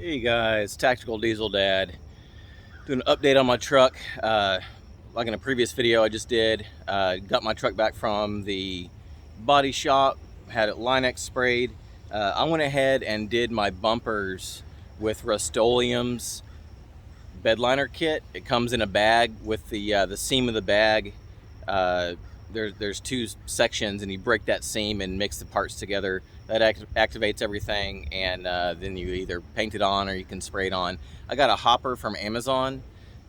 Hey guys, Tactical Diesel Dad. Doing an update on my truck. Like in a previous video I just did, got my truck back from the body shop, had it Line-X sprayed. I went ahead and did my bumpers with Rustoleum's Bed Liner Kit. It comes in a bag with the seam of the bag. There's two sections, and you break that seam and mix the parts together. That activates everything, and then you either paint it on or you can spray it on. I got a hopper from Amazon,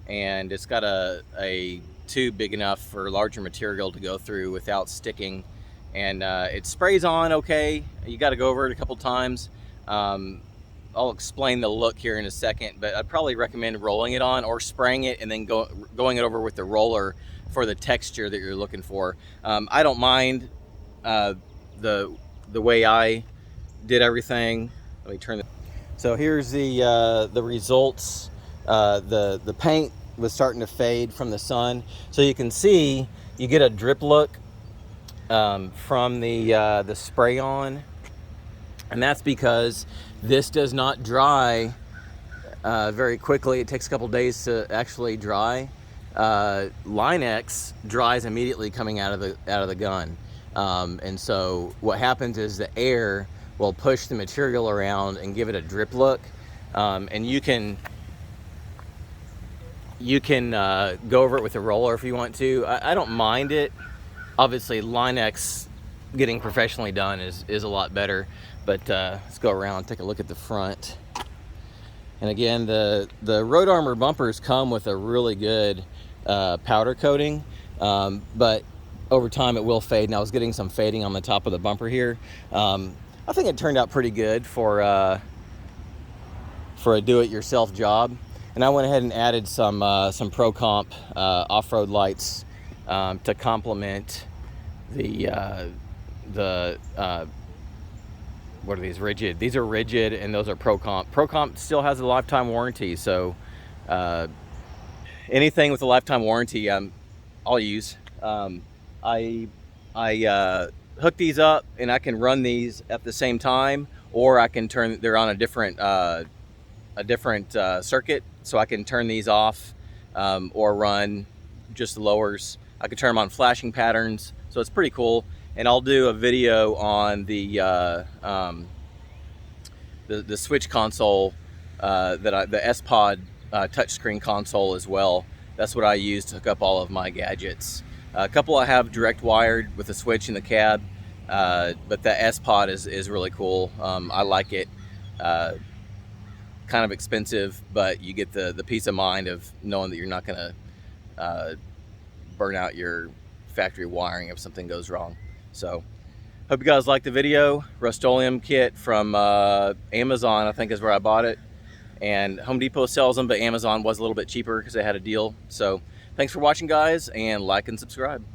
and it's got a tube big enough for larger material to go through without sticking, and it sprays on okay. You got to go over it a couple times. I'll explain the look here in a second, but I'd probably recommend rolling it on or spraying it and then going it over with the roller for the texture that you're looking for. I don't mind the way I did everything. Let me turn it. So here's the results. The paint was starting to fade from the sun, so you can see you get a drip look from the spray on, and that's because this does not dry very quickly. It takes a couple days to actually dry. Line-X dries immediately coming out of the gun, and so what happens is the air will push the material around and give it a drip look, and you can go over it with a roller if you want to. I don't mind it. Obviously, Line-X getting professionally done is a lot better, but let's go around and take a look at the front. And again, the Road Armor bumpers come with a really good powder coating, but over time it will fade, and I was getting some fading on the top of the bumper here. I think it turned out pretty good for a do-it-yourself job. And I went ahead and added some Pro Comp off-road lights to complement the what are these? Rigid. These are rigid, and those are Pro Comp. Pro Comp still has a lifetime warranty, so anything with a lifetime warranty, I'll use. I hook these up, and I can run these at the same time, or I can turn. They're on a different circuit, so I can turn these off or run just the lowers. I can turn them on flashing patterns, so it's pretty cool. And I'll do a video on the switch console, the S-Pod touchscreen console as well. That's what I use to hook up all of my gadgets. A couple I have direct wired with a switch in the cab, but the S-Pod is really cool. I like it. Kind of expensive, but you get the peace of mind of knowing that you're not going to burn out your factory wiring if something goes wrong. So hope you guys liked the video. Rustoleum kit from Amazon, I think, is where I bought it, and Home Depot sells them, but Amazon was a little bit cheaper because they had a deal. So thanks for watching, guys, and like and subscribe.